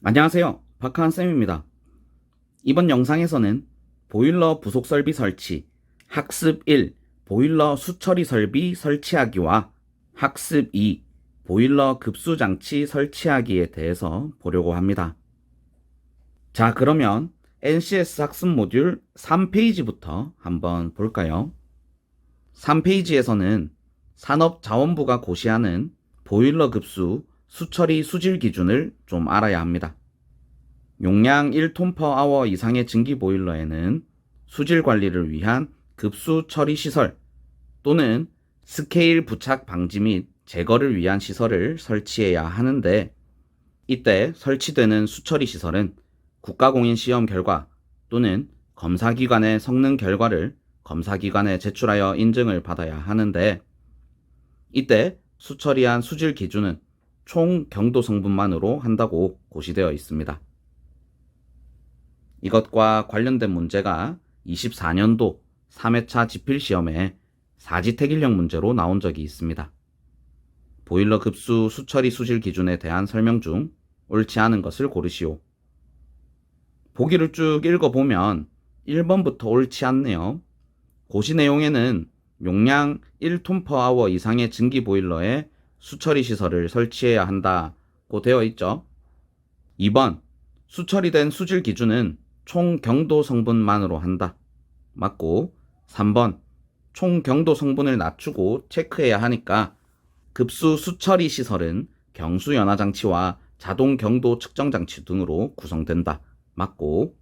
안녕하세요. 박하한쌤입니다. 이번 영상에서는 보일러 부속 설비 설치, 학습 1, 보일러 수처리 설비 설치하기와 학습 2, 보일러 급수 장치 설치하기에 대해서 보려고 합니다. 자, 그러면 NCS 학습 모듈 3페이지부터 한번 볼까요? 3페이지에서는 산업자원부가 고시하는 보일러 급수 수처리 수질 기준을 좀 알아야 합니다. 용량 1톤/아워 이상의 증기 보일러에는 수질 관리를 위한 급수 처리 시설 또는 스케일 부착 방지 및 제거를 위한 시설을 설치해야 하는데, 이때 설치되는 수처리 시설은 국가공인 시험 결과 또는 검사기관의 성능 결과를 검사기관에 제출하여 인증을 받아야 하는데, 이때 수처리한 수질 기준은 총 경도 성분만으로 한다고 고시되어 있습니다. 이것과 관련된 문제가 24년도 3회차 지필시험에 사지택일형 문제로 나온 적이 있습니다. 보일러 급수 수처리 수질 기준에 대한 설명 중 옳지 않은 것을 고르시오. 보기를 쭉 읽어보면 1번부터 옳지 않네요. 고시 내용에는 용량 1톤/아워 이상의 증기 보일러에 수처리 시설을 설치해야 한다고 되어 있죠. 2번, 수처리된 수질 기준은 총 경도 성분만으로 한다. 맞고, 3번, 총 경도 성분을 낮추고 체크해야 하니까 급수 수처리 시설은 경수 연화 장치와 자동 경도 측정 장치 등으로 구성된다. 맞고,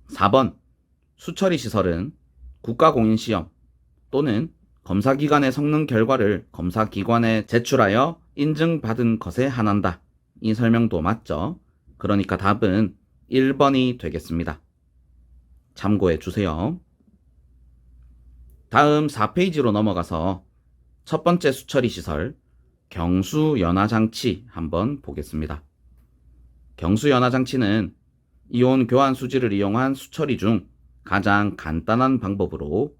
4번, 수처리 시설은 국가공인 시험 또는 검사기관의 성능 결과를 검사기관에 제출하여 인증받은 것에 한한다. 이 설명도 맞죠? 그러니까 답은 1번이 되겠습니다. 참고해 주세요. 다음 4페이지로 넘어가서 첫 번째 수처리 시설, 경수 연화 장치 한번 보겠습니다. 경수 연화 장치는 이온 교환 수지를 이용한 수처리 중 가장 간단한 방법으로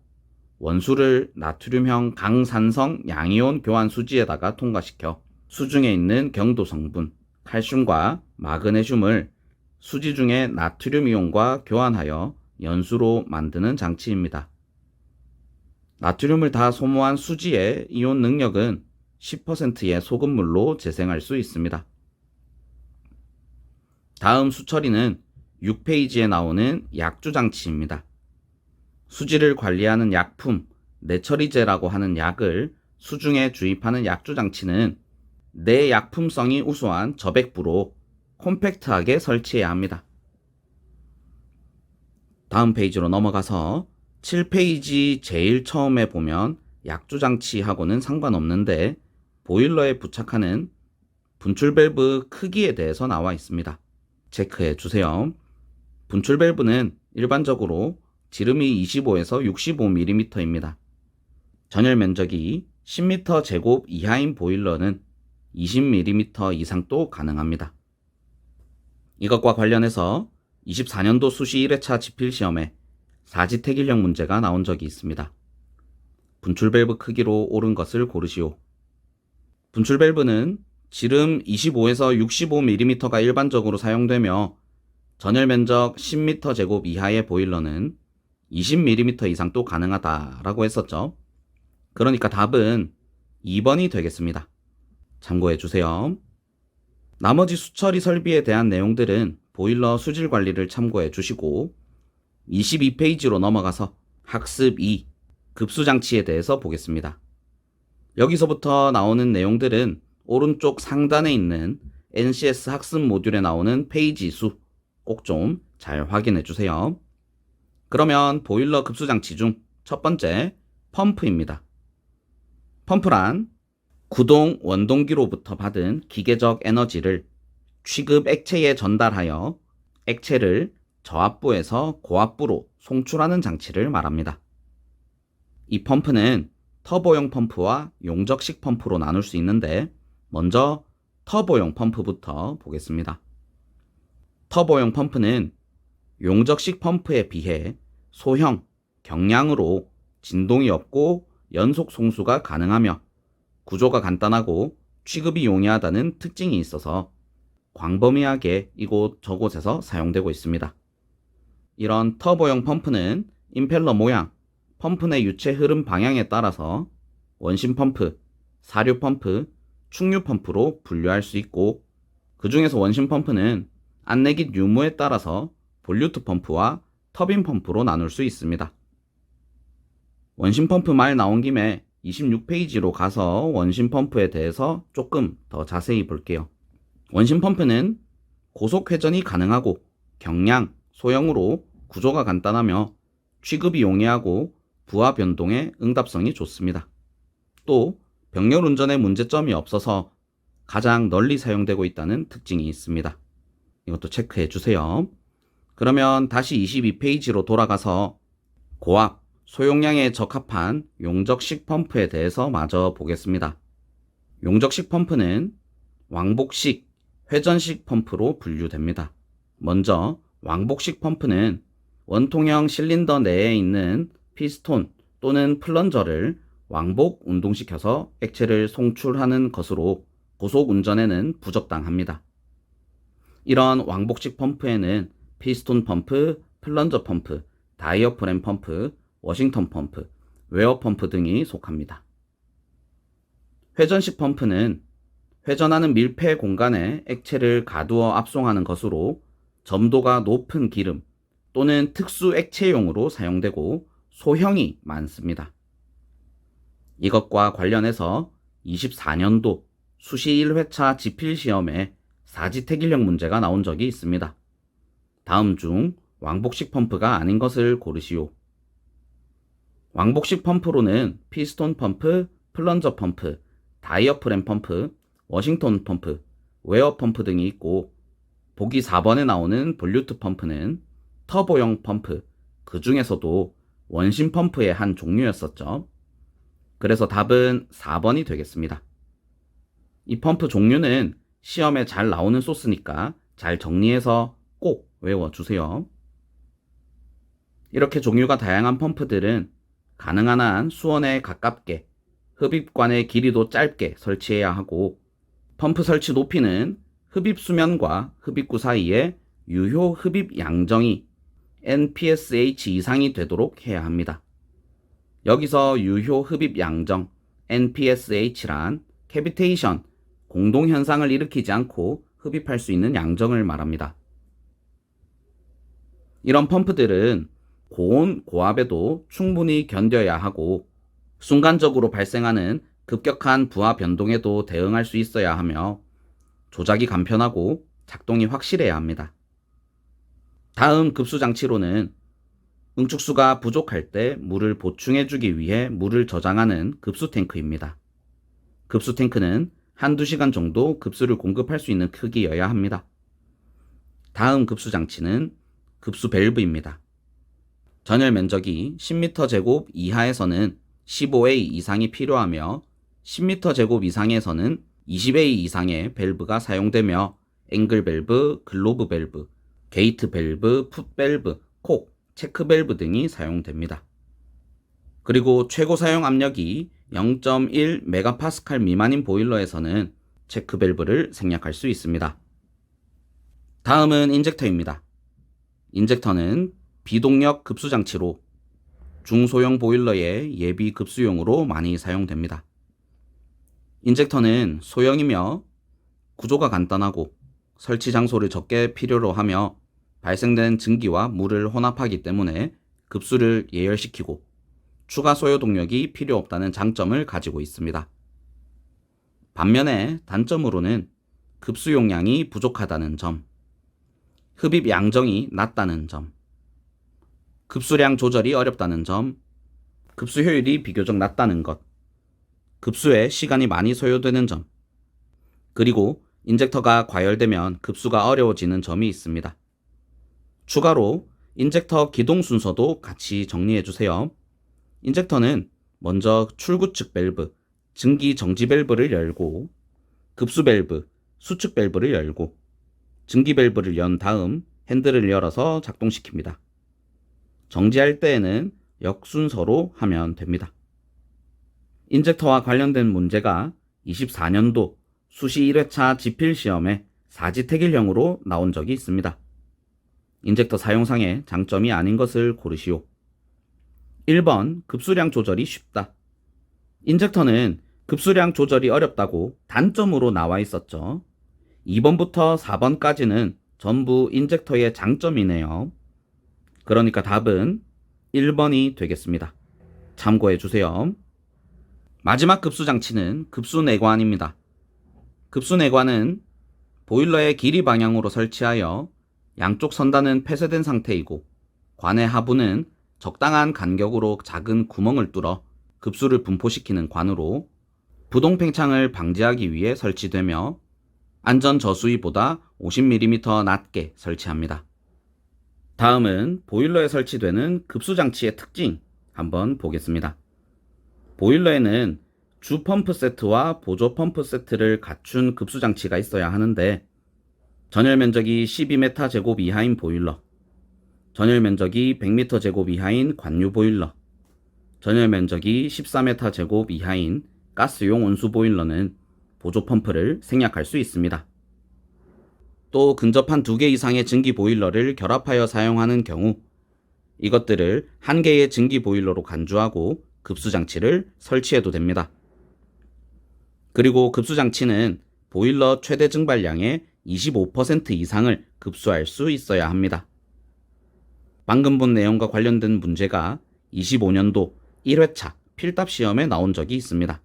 원수를 나트륨형 강산성 양이온 교환 수지에다가 통과시켜 수중에 있는 경도 성분, 칼슘과 마그네슘을 수지 중의 나트륨 이온과 교환하여 연수로 만드는 장치입니다. 나트륨을 다 소모한 수지의 이온 능력은 10%의 소금물로 재생할 수 있습니다. 다음 수처리는 6페이지에 나오는 약주 장치입니다. 수지를 관리하는 약품, 내처리제라고 하는 약을 수중에 주입하는 약주 장치는 내약품성이 우수한 저백부로 콤팩트하게 설치해야 합니다. 다음 페이지로 넘어가서 7페이지 제일 처음에 보면 약주 장치하고는 상관없는데 보일러에 부착하는 분출 밸브 크기에 대해서 나와 있습니다. 체크해 주세요. 분출 밸브는 일반적으로 지름이 25에서 65mm입니다. 전열 면적이 10m 제곱 이하인 보일러는 20mm 이상도 가능합니다. 이것과 관련해서 24년도 수시 1회차 지필시험에 사지택일형 문제가 나온 적이 있습니다. 분출 밸브 크기로 옳은 것을 고르시오. 분출 밸브는 지름 25에서 65mm가 일반적으로 사용되며 전열 면적 10m 제곱 이하의 보일러는 20mm 이상도 가능하다라고 했었죠. 그러니까 답은 2번이 되겠습니다. 참고해 주세요. 나머지 수처리 설비에 대한 내용들은 보일러 수질 관리를 참고해 주시고 22페이지로 넘어가서 학습 2, 급수장치에 대해서 보겠습니다. 여기서부터 나오는 내용들은 오른쪽 상단에 있는 NCS 학습 모듈에 나오는 페이지 수 꼭 좀 잘 확인해 주세요. 그러면 보일러 급수장치 중 첫 번째 펌프입니다. 펌프란 구동 원동기로부터 받은 기계적 에너지를 취급 액체에 전달하여 액체를 저압부에서 고압부로 송출하는 장치를 말합니다. 이 펌프는 터보용 펌프와 용접식 펌프로 나눌 수 있는데 먼저 터보용 펌프부터 보겠습니다. 터보용 펌프는 용접식 펌프에 비해 소형, 경량으로 진동이 없고 연속 송수가 가능하며 구조가 간단하고 취급이 용이하다는 특징이 있어서 광범위하게 이곳 저곳에서 사용되고 있습니다. 이런 터보용 펌프는 임펠러 모양, 펌프 내 유체 흐름 방향에 따라서 원심 펌프, 사류 펌프, 충류 펌프로 분류할 수 있고, 그 중에서 원심 펌프는 안내깃 유무에 따라서 볼류트 펌프와 터빈 펌프로 나눌 수 있습니다. 원심 펌프 말 나온 김에 26페이지로 가서 원심 펌프에 대해서 조금 더 자세히 볼게요. 원심 펌프는 고속 회전이 가능하고 경량, 소형으로 구조가 간단하며 취급이 용이하고 부하 변동에 응답성이 좋습니다. 또 병렬 운전에 문제점이 없어서 가장 널리 사용되고 있다는 특징이 있습니다. 이것도 체크해 주세요. 그러면 다시 22페이지로 돌아가서 고압, 소용량에 적합한 용접식 펌프에 대해서 마저 보겠습니다. 용접식 펌프는 왕복식, 회전식 펌프로 분류됩니다. 먼저 왕복식 펌프는 원통형 실린더 내에 있는 피스톤 또는 플런저를 왕복 운동시켜서 액체를 송출하는 것으로 고속 운전에는 부적당합니다. 이런 왕복식 펌프에는 피스톤 펌프, 플런저 펌프, 다이어프램 펌프, 워싱턴 펌프, 웨어 펌프 등이 속합니다. 회전식 펌프는 회전하는 밀폐 공간에 액체를 가두어 압송하는 것으로 점도가 높은 기름 또는 특수 액체용으로 사용되고 소형이 많습니다. 이것과 관련해서 24년도 수시 1회차 지필 시험에 사지택일력 문제가 나온 적이 있습니다. 다음 중 왕복식 펌프가 아닌 것을 고르시오. 왕복식 펌프로는 피스톤 펌프, 플런저 펌프, 다이어프램 펌프, 워싱턴 펌프, 웨어 펌프 등이 있고, 보기 4번에 나오는 볼류트 펌프는 터보용 펌프, 그 중에서도 원심 펌프의 한 종류였었죠. 그래서 답은 4번이 되겠습니다. 이 펌프 종류는 시험에 잘 나오는 소스니까 잘 정리해서 꼭 외워주세요. 이렇게 종류가 다양한 펌프들은 가능한 한 수원에 가깝게, 흡입관의 길이도 짧게 설치해야 하고, 펌프 설치 높이는 흡입 수면과 흡입구 사이에 유효 흡입 양정이 NPSH 이상이 되도록 해야 합니다. 여기서 유효 흡입 양정 NPSH란 캐비테이션, 공동현상을 일으키지 않고 흡입할 수 있는 양정을 말합니다. 이런 펌프들은 고온, 고압에도 충분히 견뎌야 하고 순간적으로 발생하는 급격한 부하 변동에도 대응할 수 있어야 하며 조작이 간편하고 작동이 확실해야 합니다. 다음 급수장치로는 응축수가 부족할 때 물을 보충해주기 위해 물을 저장하는 급수탱크입니다. 급수탱크는 한두 시간 정도 급수를 공급할 수 있는 크기여야 합니다. 다음 급수장치는 급수밸브입니다. 전열 면적이 10m² 이하에서는 15A 이상이 필요하며 10m² 이상에서는 20A 이상의 밸브가 사용되며 앵글 밸브, 글로브 밸브, 게이트 밸브, 풋 밸브, 콕, 체크 밸브 등이 사용됩니다. 그리고 최고 사용 압력이 0.1MPa 미만인 보일러에서는 체크 밸브를 생략할 수 있습니다. 다음은 인젝터입니다. 인젝터는 비동력 급수장치로 중소형 보일러의 예비 급수용으로 많이 사용됩니다. 인젝터는 소형이며 구조가 간단하고 설치 장소를 적게 필요로 하며 발생된 증기와 물을 혼합하기 때문에 급수를 예열시키고 추가 소요 동력이 필요 없다는 장점을 가지고 있습니다. 반면에 단점으로는 급수 용량이 부족하다는 점, 흡입 양정이 낮다는 점, 급수량 조절이 어렵다는 점, 급수 효율이 비교적 낮다는 것, 급수에 시간이 많이 소요되는 점, 그리고 인젝터가 과열되면 급수가 어려워지는 점이 있습니다. 추가로 인젝터 기동 순서도 같이 정리해 주세요. 인젝터는 먼저 출구 측 밸브, 증기 정지 밸브를 열고 급수 밸브, 수축 밸브를 열고 증기 밸브를 연 다음 핸들을 열어서 작동시킵니다. 정지할 때에는 역순서로 하면 됩니다. 인젝터와 관련된 문제가 24년도 수시 1회차 지필 시험에 사지택일형으로 나온 적이 있습니다. 인젝터 사용상의 장점이 아닌 것을 고르시오. 1번 급수량 조절이 쉽다. 인젝터는 급수량 조절이 어렵다고 단점으로 나와 있었죠. 2번부터 4번까지는 전부 인젝터의 장점이네요. 그러니까 답은 1번이 되겠습니다. 참고해 주세요. 마지막 급수장치는 급수내관입니다. 급수내관은 보일러의 길이 방향으로 설치하여 양쪽 선단은 폐쇄된 상태이고 관의 하부는 적당한 간격으로 작은 구멍을 뚫어 급수를 분포시키는 관으로 부동 팽창을 방지하기 위해 설치되며 안전 저수위보다 50mm 낮게 설치합니다. 다음은 보일러에 설치되는 급수장치의 특징 한번 보겠습니다. 보일러에는 주 펌프 세트와 보조 펌프 세트를 갖춘 급수장치가 있어야 하는데 전열 면적이 12m² 이하인 보일러, 전열 면적이 100m² 이하인 관유 보일러, 전열 면적이 14m² 이하인 가스용 온수 보일러는 보조 펌프를 생략할 수 있습니다. 또 근접한 2개 이상의 증기 보일러를 결합하여 사용하는 경우 이것들을 1개의 증기 보일러로 간주하고 급수장치를 설치해도 됩니다. 그리고 급수장치는 보일러 최대 증발량의 25% 이상을 급수할 수 있어야 합니다. 방금 본 내용과 관련된 문제가 25년도 1회차 필답 시험에 나온 적이 있습니다.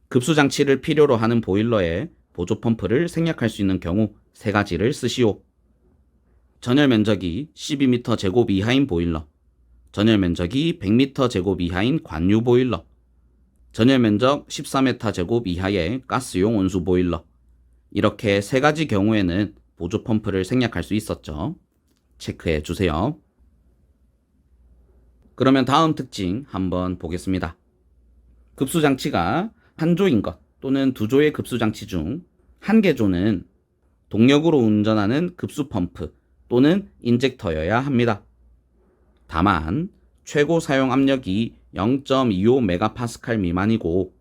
급수장치를 필요로 하는 보일러에 보조 펌프를 생략할 수 있는 경우 3가지를 쓰시오. 전열 면적이 12m² 이하인 보일러, 전열 면적이 100m² 이하인 관유 보일러, 전열 면적 14m² 이하의 가스용 온수 보일러. 이렇게 3가지 경우에는 보조 펌프를 생략할 수 있었죠. 체크해 주세요. 그러면 다음 특징 한번 보겠습니다. 급수장치가 한 조인 것 또는 2조의 급수장치 중 1개 조는 동력으로 운전하는 급수펌프 또는 인젝터여야 합니다. 다만 최고 사용 압력이 0.25MPa 미만이고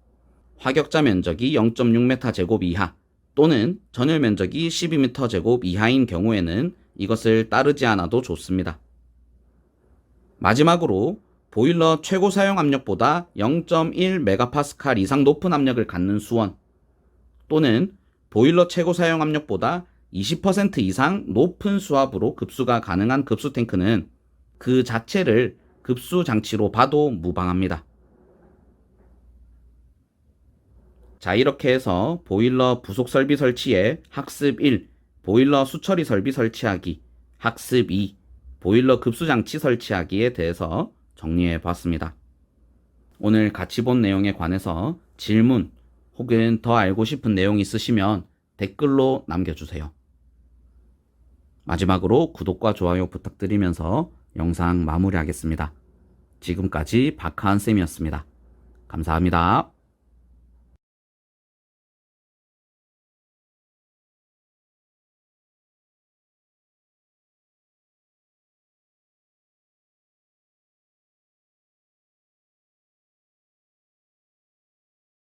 화격자 면적이 0.6m² 이하 또는 전열 면적이 12m² 이하인 경우에는 이것을 따르지 않아도 좋습니다. 마지막으로 보일러 최고 사용 압력보다 0.1MPa 이상 높은 압력을 갖는 수원 또는 보일러 최고 사용 압력보다 20% 이상 높은 수압으로 급수가 가능한 급수탱크는 그 자체를 급수장치로 봐도 무방합니다. 자, 이렇게 해서 보일러 부속 설비 설치에 학습 1, 보일러 수처리 설비 설치하기, 학습 2, 보일러 급수장치 설치하기에 대해서 정리해 봤습니다. 오늘 같이 본 내용에 관해서 질문 혹은 더 알고 싶은 내용 있으시면 댓글로 남겨주세요. 마지막으로 구독과 좋아요 부탁드리면서 영상 마무리하겠습니다. 지금까지 박하한쌤이었습니다. 감사합니다.